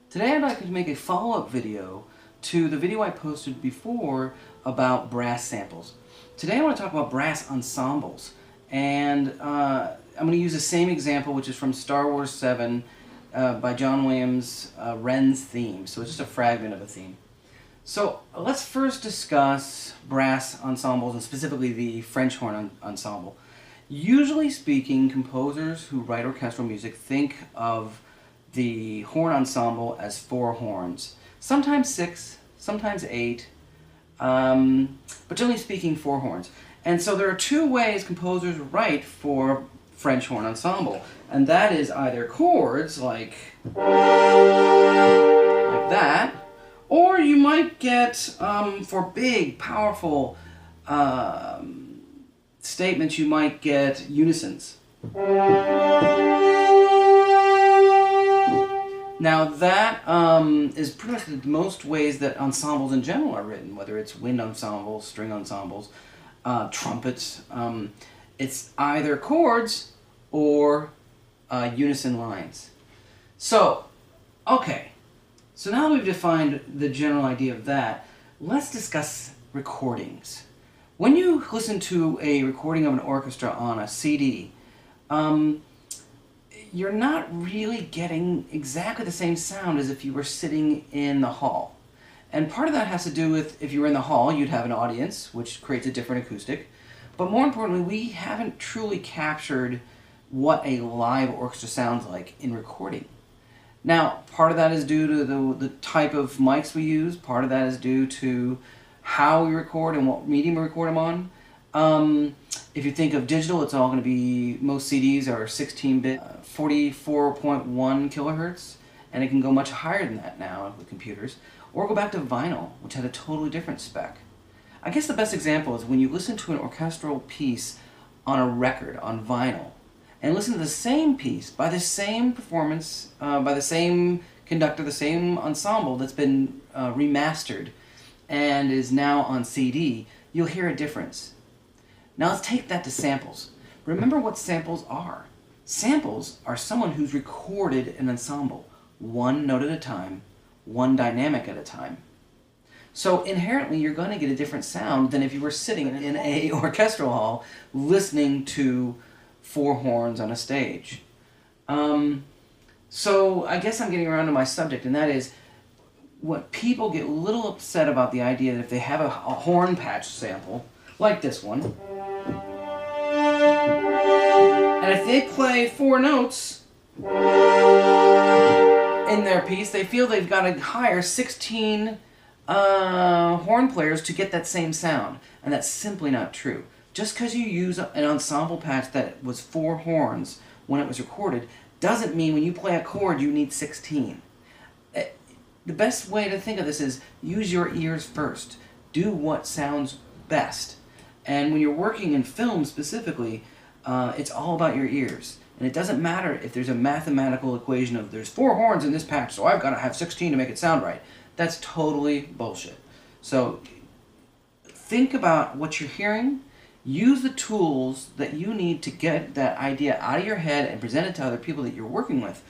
Today I'd like to make a follow-up video to the video I posted before about brass samples. Today I want to talk about brass ensembles, and I'm going to use the same example, which is from Star Wars 7 by John Williams' Ren's theme. So it's just a fragment of a theme. So let's first discuss brass ensembles, and specifically the French horn ensemble. Usually speaking, composers who write orchestral music think of the horn ensemble as 4 horns. Sometimes 6, sometimes 8, but generally speaking 4 horns. And so there are 2 ways composers write for French horn ensemble, and that is either chords like that, or you might get, for big, powerful statements, you might get unisons. Now that is pretty much the most ways that ensembles in general are written, whether it's wind ensembles, string ensembles, trumpets. It's either chords or unison lines. So, okay, so now that we've defined the general idea of that, let's discuss recordings. When you listen to a recording of an orchestra on a CD, you're not really getting exactly the same sound as if you were sitting in the hall. And part of that has to do with, if you were in the hall, you'd have an audience, which creates a different acoustic. But more importantly, we haven't truly captured what a live orchestra sounds like in recording. Now, part of that is due to the type of mics we use. Part of that is due to how we record and what medium we record them on. If you think of digital, it's all going to be, most CDs are 16-bit, 44.1 kilohertz, and it can go much higher than that now with computers. Or go back to vinyl, which had a totally different spec. I guess the best example is when you listen to an orchestral piece on a record, on vinyl, and listen to the same piece by the same performance, by the same conductor, the same ensemble that's been remastered and is now on CD, you'll hear a difference. Now let's take that to samples. Remember what samples are. Samples are someone who's recorded an ensemble, one note at a time, one dynamic at a time. So inherently you're going to get a different sound than if you were sitting in an orchestral hall listening to 4 horns on a stage. So I guess I'm getting around to my subject, and that is what people get a little upset about the idea that if they have a horn patch sample, like this one, and if they play 4 notes in their piece, they feel they've got to hire 16 horn players to get that same sound. And that's simply not true. Just because you use an ensemble patch that was 4 horns when it was recorded doesn't mean when you play a chord you need 16. The best way to think of this is use your ears first. Do what sounds best. And when you're working in film specifically, it's all about your ears. And it doesn't matter if there's a mathematical equation of there's 4 horns in this patch, so I've got to have 16 to make it sound right. That's totally bullshit. So think about what you're hearing. Use the tools that you need to get that idea out of your head and present it to other people that you're working with.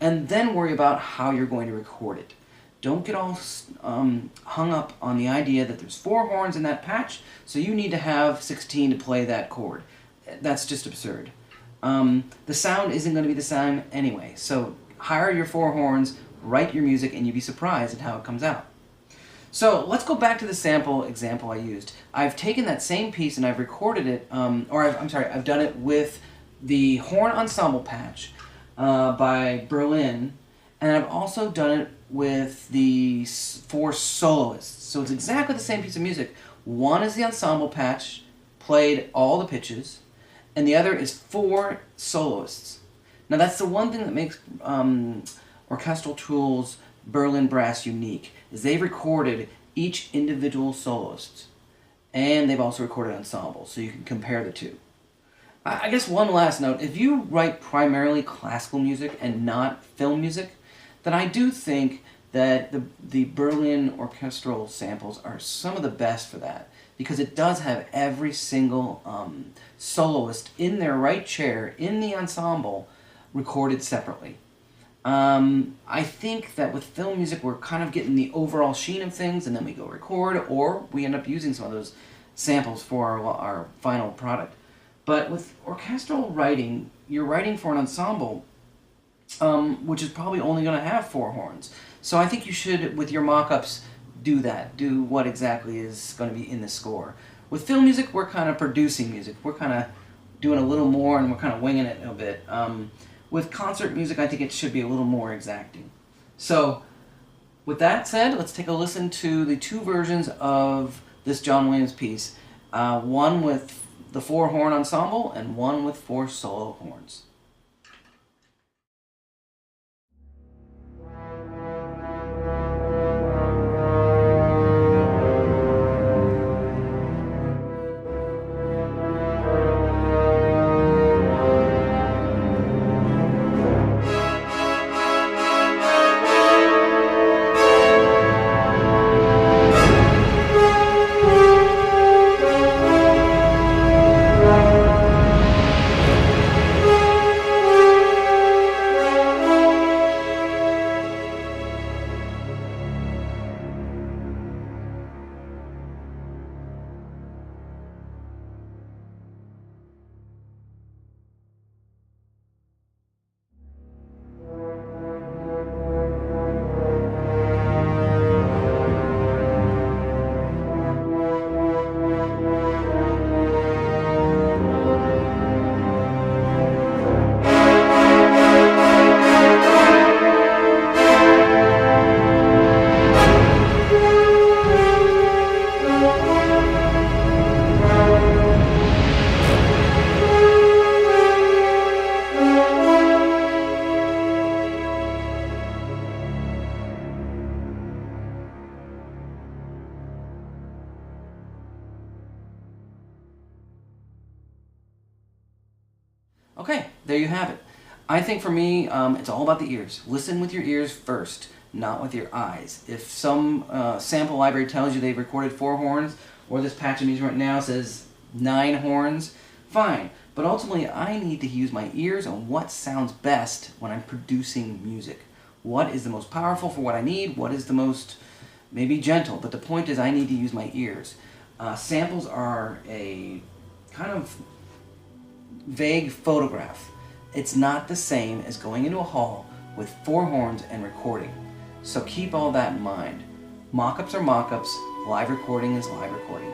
And then worry about how you're going to record it. Don't get all hung up on the idea that there's 4 horns in that patch, so you need to have 16 to play that chord. That's just absurd. The sound isn't going to be the same anyway, so hire your 4 horns, write your music, and you'll be surprised at how it comes out. So let's go back to the sample example I used. I've taken that same piece and I've recorded it, I've done it with the horn ensemble patch by Berlin, and I've also done it with the 4 soloists. So it's exactly the same piece of music. One is the ensemble patch, played all the pitches, and the other is 4 soloists. Now that's the one thing that makes Orchestral Tools Berlin Brass unique, is they've recorded each individual soloist, and they've also recorded ensembles, so you can compare the 2. I guess one last note, if you write primarily classical music and not film music, then I do think that the Berlin orchestral samples are some of the best for that, because it does have every single soloist in their right chair in the ensemble recorded separately. I think that with film music, we're kind of getting the overall sheen of things, and then we go record, or we end up using some of those samples for our final product. But with orchestral writing, you're writing for an ensemble, which is probably only going to have 4 horns. So I think you should, with your mock-ups, do that. Do what exactly is going to be in the score. With film music, we're kind of producing music. We're kind of doing a little more, and we're kind of winging it a bit. With concert music, I think it should be a little more exacting. So, with that said, let's take a listen to the 2 versions of this John Williams piece. One with the 4-horn ensemble, and one with 4 solo horns. Okay, there you have it. I think for me, it's all about the ears. Listen with your ears first, not with your eyes. If some sample library tells you they've recorded 4 horns, or this patch of music right now says 9 horns, fine. But ultimately, I need to use my ears on what sounds best when I'm producing music. What is the most powerful for what I need? What is the most, maybe gentle? But the point is I need to use my ears. Samples are a kind of vague photograph. It's not the same as going into a hall with 4 horns and recording. So keep all that in mind. Mock-ups are mock-ups, live recording is live recording.